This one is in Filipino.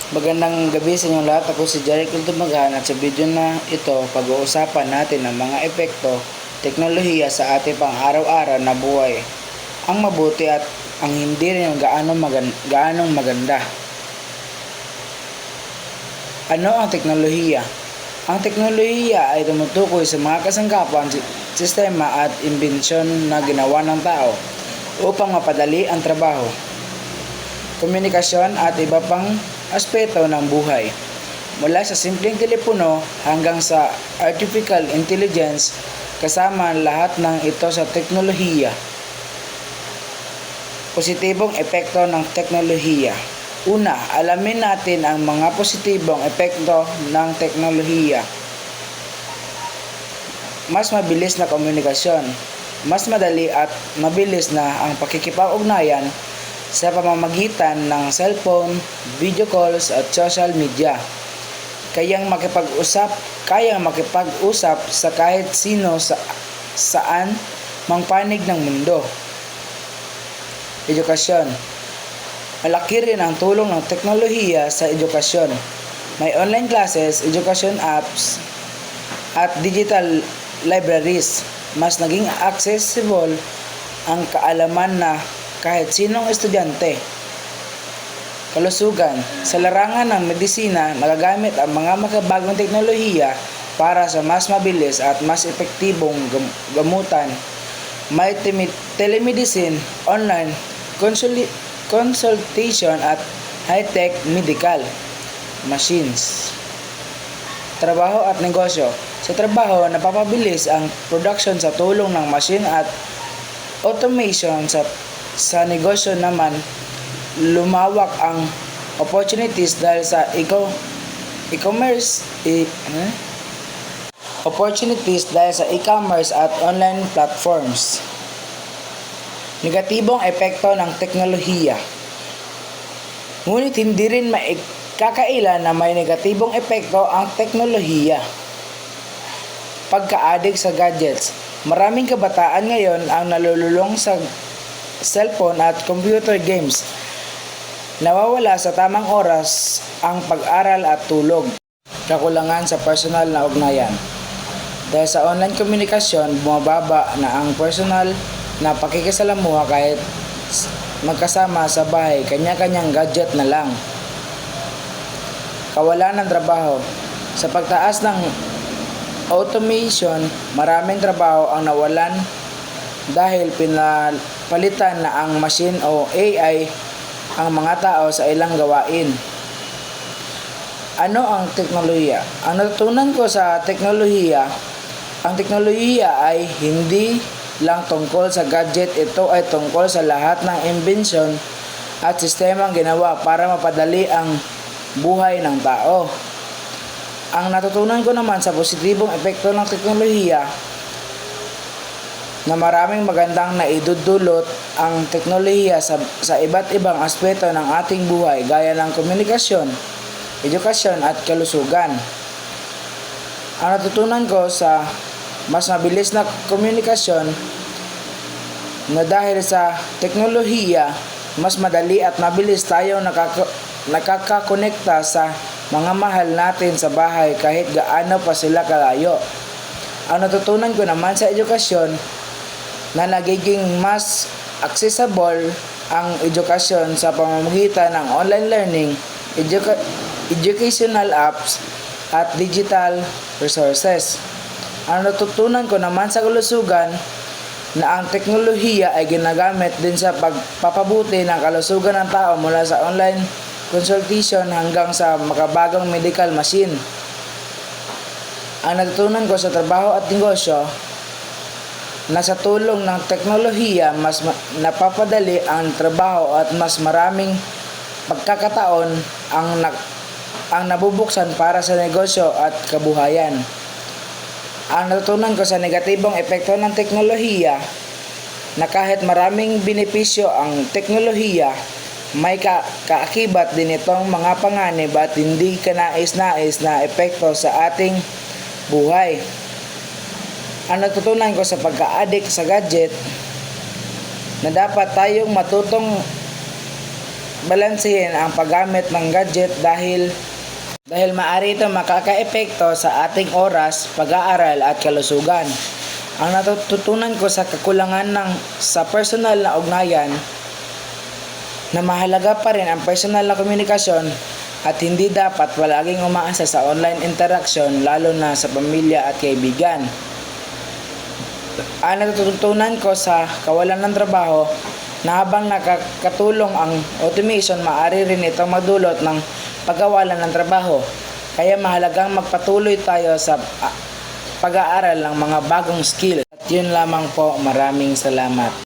Magandang gabi sa inyong lahat. Ako si Jeric Dumagan at sa video na ito, pag-uusapan natin ang mga epekto, teknolohiya sa ating pang-araw-araw na buhay. Ang mabuti at ang hindi rin gaanong maganda. Ano ang teknolohiya? Ang teknolohiya ay tumutukoy sa mga kasangkapan, sistema at imbensyon na ginawa ng tao upang mapadali ang trabaho, komunikasyon at iba pang aspeto ng buhay. Mula sa simpleng telepono hanggang sa artificial intelligence, kasama lahat ng ito sa teknolohiya. Positibong epekto ng teknolohiya. Una, alamin natin ang mga positibong epekto ng teknolohiya. Mas mabilis na komunikasyon. Mas madali at mabilis na ang pakikipag-ugnayan sa pamamagitan ng cellphone, video calls at social media. Kayang makipag-usap sa kahit sino saan mang panig ng mundo. Edukasyon. Malaki rin ang tulong ng teknolohiya sa edukasyon. May online classes, education apps, at digital libraries. Mas naging accessible ang kaalaman na kahit sinong estudyante. Kalusugan. Sa larangan ng medisina, nagagamit ang mga makabagong teknolohiya para sa mas mabilis at mas epektibong gamutan. May telemedicine, online consultation at high-tech medical machines. Trabaho at negosyo. Sa trabaho, napapabilis ang production sa tulong ng machine at automation. Sa negosyo naman, lumawak ang opportunities dahil sa e-commerce at online platforms. Negatibong epekto ng teknolohiya. Ngunit hindi rin maikakaila na may negatibong epekto ang teknolohiya. Pagka-addict sa gadgets. Maraming kabataan ngayon ang nalululong sa cellphone at computer games. Nawawala sa tamang oras ang pag-aral at tulog. Kakulangan sa personal na ugnayan. Dahil sa online komunikasyon, bumababa na ang personal na pakikisalamuha kahit magkasama sa bahay, kanya-kanyang gadget na lang. Kawalan ng trabaho. Sa pagtaas ng automation, maraming trabaho ang nawalan dahil pinapalitan na ang machine o AI ang mga tao sa ilang gawain. Ano ang teknolohiya? Ang natutunan ko sa teknolohiya, ang teknolohiya ay hindi lang tungkol sa gadget, ito ay tungkol sa lahat ng imbensyon at sistemang ginawa para mapadali ang buhay ng tao. Ang natutunan ko naman sa positibong epekto ng teknolohiya na maraming magandang naidudulot ang teknolohiya sa iba't ibang aspeto ng ating buhay gaya ng komunikasyon, edukasyon at kalusugan. Ang natutunan ko sa mas mabilis na komunikasyon na dahil sa teknolohiya, mas madali at mabilis tayong nakakakonekta sa mga mahal natin sa bahay kahit gaano pa sila kalayo. Ang natutunan ko naman sa edukasyon na nagiging mas accessible ang edukasyon sa pamamagitan ng online learning, educational apps at digital resources. Ang natutunan ko naman sa kalusugan na ang teknolohiya ay ginagamit din sa pagpapabuti ng kalusugan ng tao mula sa online consultation hanggang sa makabagong medical machine. Ang natutunan ko sa trabaho at negosyo na sa tulong ng teknolohiya mas napapadali ang trabaho at mas maraming pagkakataon ang nabubuksan para sa negosyo at kabuhayan. Ang natutunan ko sa negatibong epekto ng teknolohiya na kahit maraming benepisyo ang teknolohiya, may kaakibat din itong mga panganib at hindi kanais-nais na epekto sa ating buhay. Ang natutunan ko sa pagka-addict sa gadget na dapat tayong matutong balansehin ang paggamit ng gadget dahil maaari ito makakaepekto sa ating oras, pag-aaral at kalusugan. Ang natututunan ko sa kakulangan sa personal na ugnayan na mahalaga pa rin ang personal na komunikasyon at hindi dapat palaging umaasa sa online interaction lalo na sa pamilya at kaibigan. Ang natututunan ko sa kawalan ng trabaho na habang nakakatulong ang automation, maaari rin itong magdulot ng pagkawalan ng trabaho. Kaya mahalagang magpatuloy tayo sa pag-aaral ng mga bagong skill. At yun lamang po, maraming salamat.